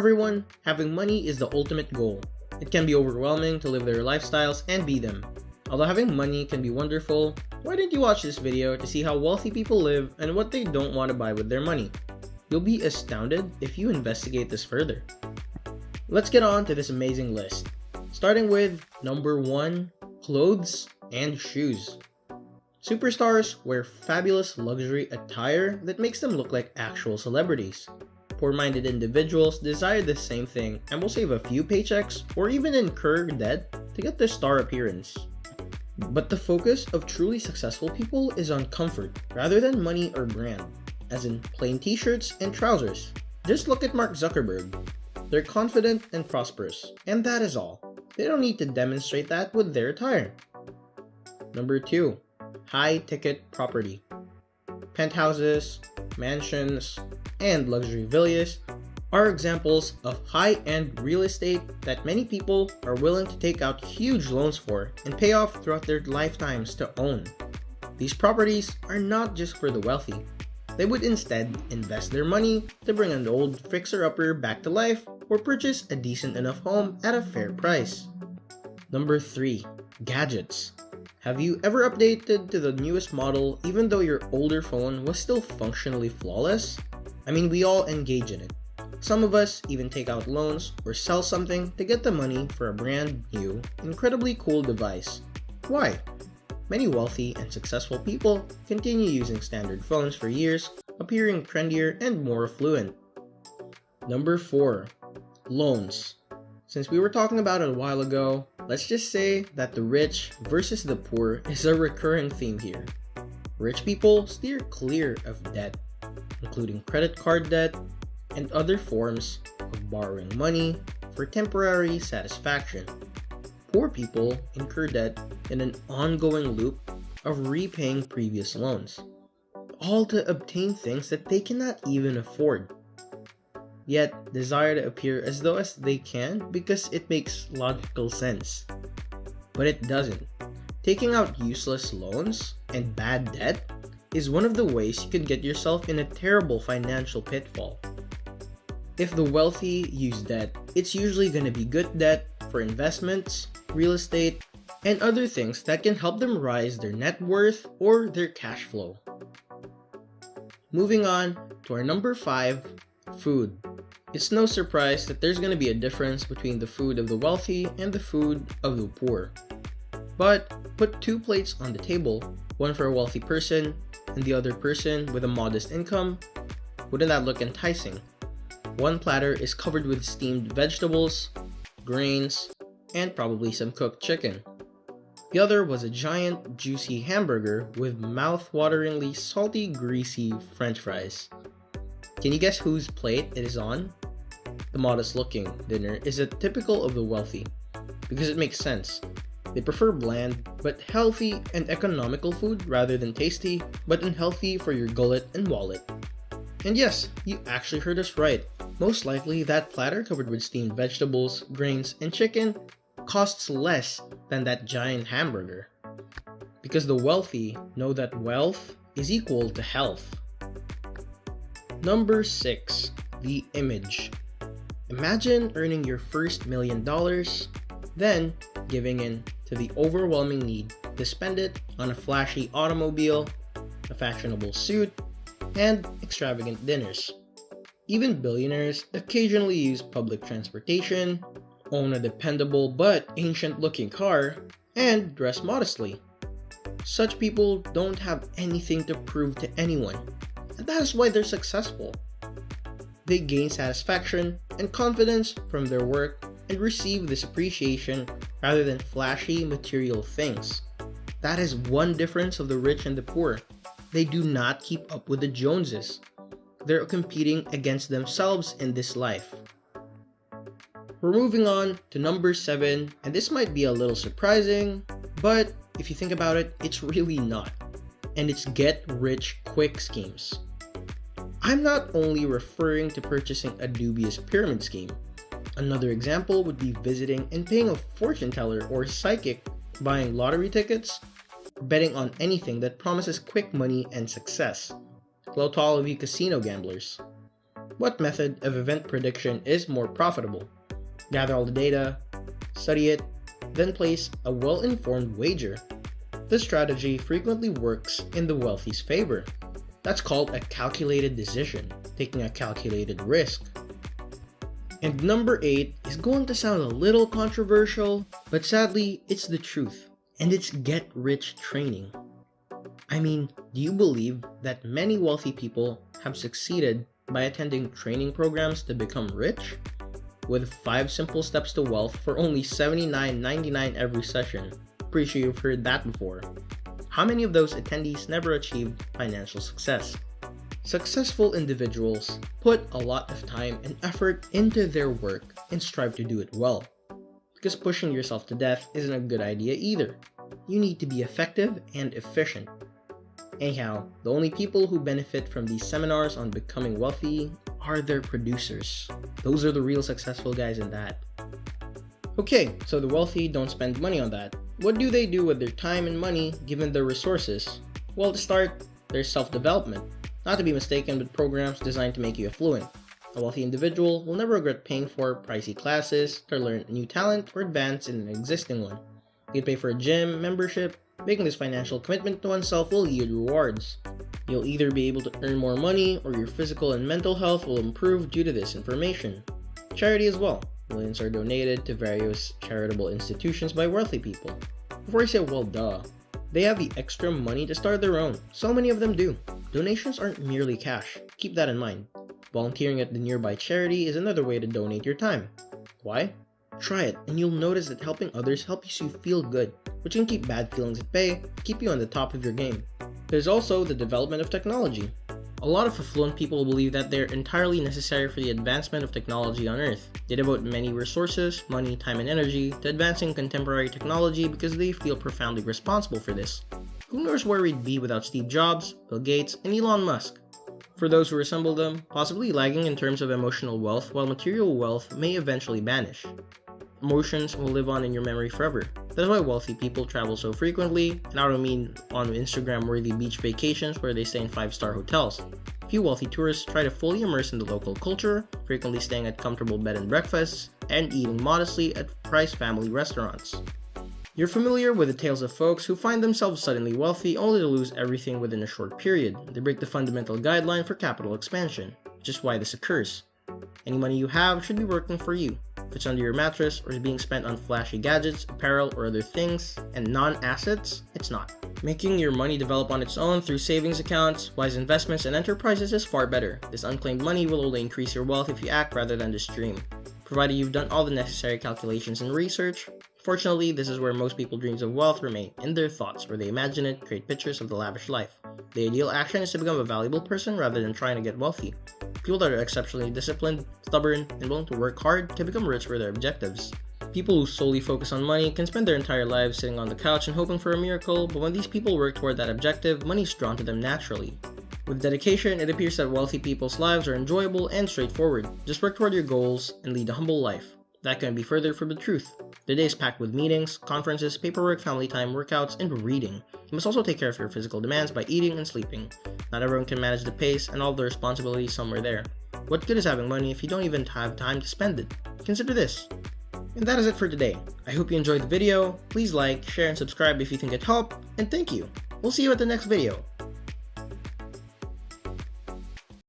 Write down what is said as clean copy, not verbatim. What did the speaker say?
everyone, having money is the ultimate goal. It can be overwhelming to live their lifestyles and be them. Although having money can be wonderful, why didn't you watch this video to see how wealthy people live and what they don't want to buy with their money? You'll be astounded if you investigate this further. Let's get on to this amazing list. Starting with number 1, clothes and shoes. Superstars wear fabulous luxury attire that makes them look like actual celebrities. Poor-minded individuals desire the same thing and will save a few paychecks or even incur debt to get the star appearance. But the focus of truly successful people is on comfort rather than money or brand, as in plain t-shirts and trousers. Just look at Mark Zuckerberg. They're confident and prosperous, and that is all. They don't need to demonstrate that with their attire. Number 2, high-ticket property. Penthouses, mansions, and luxury villas are examples of high-end real estate that many people are willing to take out huge loans for and pay off throughout their lifetimes to own. These properties are not just for the wealthy. They would instead invest their money to bring an old fixer-upper back to life or purchase a decent enough home at a fair price. Number 3, gadgets. Have you ever updated to the newest model even though your older phone was still functionally flawless? I mean, we all engage in it. Some of us even take out loans or sell something to get the money for a brand new, incredibly cool device. Why? Many wealthy and successful people continue using standard phones for years, appearing trendier and more affluent. Number 4, loans. Since we were talking about it a while ago, let's just say that the rich versus the poor is a recurring theme here. Rich people steer clear of debt, including credit card debt and other forms of borrowing money for temporary satisfaction. Poor people incur debt in an ongoing loop of repaying previous loans, all to obtain things that they cannot even afford, yet desire to appear as though as they can because it makes logical sense. But it doesn't. Taking out useless loans and bad debt is one of the ways you can get yourself in a terrible financial pitfall. If the wealthy use debt, it's usually going to be good debt for investments, real estate, and other things that can help them rise their net worth or their cash flow. Moving on to our number 5, food. It's no surprise that there's going to be a difference between the food of the wealthy and the food of the poor. But put 2 plates on the table, one for a wealthy person and the other person with a modest income. Wouldn't that look enticing? One platter is covered with steamed vegetables, grains, and probably some cooked chicken. The other was a giant, juicy hamburger with mouth-wateringly salty, greasy French fries. Can you guess whose plate it is on? The modest-looking dinner is a typical of the wealthy, because it makes sense. They prefer bland, but healthy and economical food rather than tasty, but unhealthy for your gullet and wallet. And yes, you actually heard us right. Most likely, that platter covered with steamed vegetables, grains, and chicken costs less than that giant hamburger. Because the wealthy know that wealth is equal to health. Number 6, the image. Imagine earning your first $1 million, then giving in to the overwhelming need to spend it on a flashy automobile, a fashionable suit, and extravagant dinners. Even billionaires occasionally use public transportation, own a dependable but ancient-looking car, and dress modestly. Such people don't have anything to prove to anyone, and that is why they're successful. They gain satisfaction and confidence from their work and receive this appreciation rather than flashy material things. That is one difference of the rich and the poor. They do not keep up with the Joneses. They're competing against themselves in this life. We're moving on to number 7, and this might be a little surprising, but if you think about it, it's really not. And it's get-rich-quick schemes. I'm not only referring to purchasing a dubious pyramid scheme. Another example would be visiting and paying a fortune teller or psychic, buying lottery tickets, betting on anything that promises quick money and success. Hello to all of you casino gamblers. What method of event prediction is more profitable? Gather all the data, study it, then place a well-informed wager. This strategy frequently works in the wealthy's favor. That's called a calculated decision, taking a calculated risk. And number 8 is going to sound a little controversial, but sadly, it's the truth. And it's get-rich training. I mean, do you believe that many wealthy people have succeeded by attending training programs to become rich? With 5 simple steps to wealth for only $79.99 every session. Pretty sure you've heard that before. How many of those attendees never achieved financial success? Successful individuals put a lot of time and effort into their work and strive to do it well. Because pushing yourself to death isn't a good idea either. You need to be effective and efficient. Anyhow, the only people who benefit from these seminars on becoming wealthy are their producers. Those are the real successful guys in that. Okay, so the wealthy don't spend money on that. What do they do with their time and money given their resources? Well, to start, there's self-development. Not to be mistaken with programs designed to make you affluent. A wealthy individual will never regret paying for pricey classes to learn a new talent or advance in an existing one. You'd pay for a gym membership. Making this financial commitment to oneself will yield rewards. You'll either be able to earn more money or your physical and mental health will improve due to this information. Charity as well. Millions are donated to various charitable institutions by wealthy people. Before I say well duh, they have the extra money to start their own. So many of them do. Donations aren't merely cash. Keep that in mind. Volunteering at the nearby charity is another way to donate your time. Why? Try it and you'll notice that helping others helps you feel good, which can keep bad feelings at bay, keep you on the top of your game. There's also the development of technology. A lot of affluent people believe that they're entirely necessary for the advancement of technology on Earth. They devote many resources, money, time, and energy to advancing contemporary technology because they feel profoundly responsible for this. Who knows where we'd be without Steve Jobs, Bill Gates, and Elon Musk? For those who resemble them, possibly lagging in terms of emotional wealth while material wealth may eventually vanish. Emotions will live on in your memory forever. That's why wealthy people travel so frequently, and I don't mean on Instagram-worthy beach vacations where they stay in 5-star hotels. Few wealthy tourists try to fully immerse in the local culture, frequently staying at comfortable bed and breakfasts, and eating modestly at priced family restaurants. You're familiar with the tales of folks who find themselves suddenly wealthy only to lose everything within a short period. They break the fundamental guideline for capital expansion, which is why this occurs. Any money you have should be working for you. If it's under your mattress or is being spent on flashy gadgets, apparel, or other things, and non-assets, it's not. Making your money develop on its own through savings accounts, wise investments, and enterprises is far better. This unclaimed money will only increase your wealth if you act rather than just dream, provided you've done all the necessary calculations and research. Fortunately, this is where most people's dreams of wealth remain, in their thoughts, where they imagine it, create pictures of the lavish life. The ideal action is to become a valuable person rather than trying to get wealthy. People that are exceptionally disciplined, stubborn, and willing to work hard can become rich for their objectives. People who solely focus on money can spend their entire lives sitting on the couch and hoping for a miracle, but when these people work toward that objective, money is drawn to them naturally. With dedication, it appears that wealthy people's lives are enjoyable and straightforward. Just work toward your goals and lead a humble life. That couldn't be further from the truth. The day is packed with meetings, conferences, paperwork, family time, workouts, and reading. You must also take care of your physical demands by eating and sleeping. Not everyone can manage the pace and all the responsibilities somewhere there. What good is having money if you don't even have time to spend it? Consider this. And that is it for today. I hope you enjoyed the video. Please like, share, and subscribe if you think it helped, and thank you. We'll see you at the next video.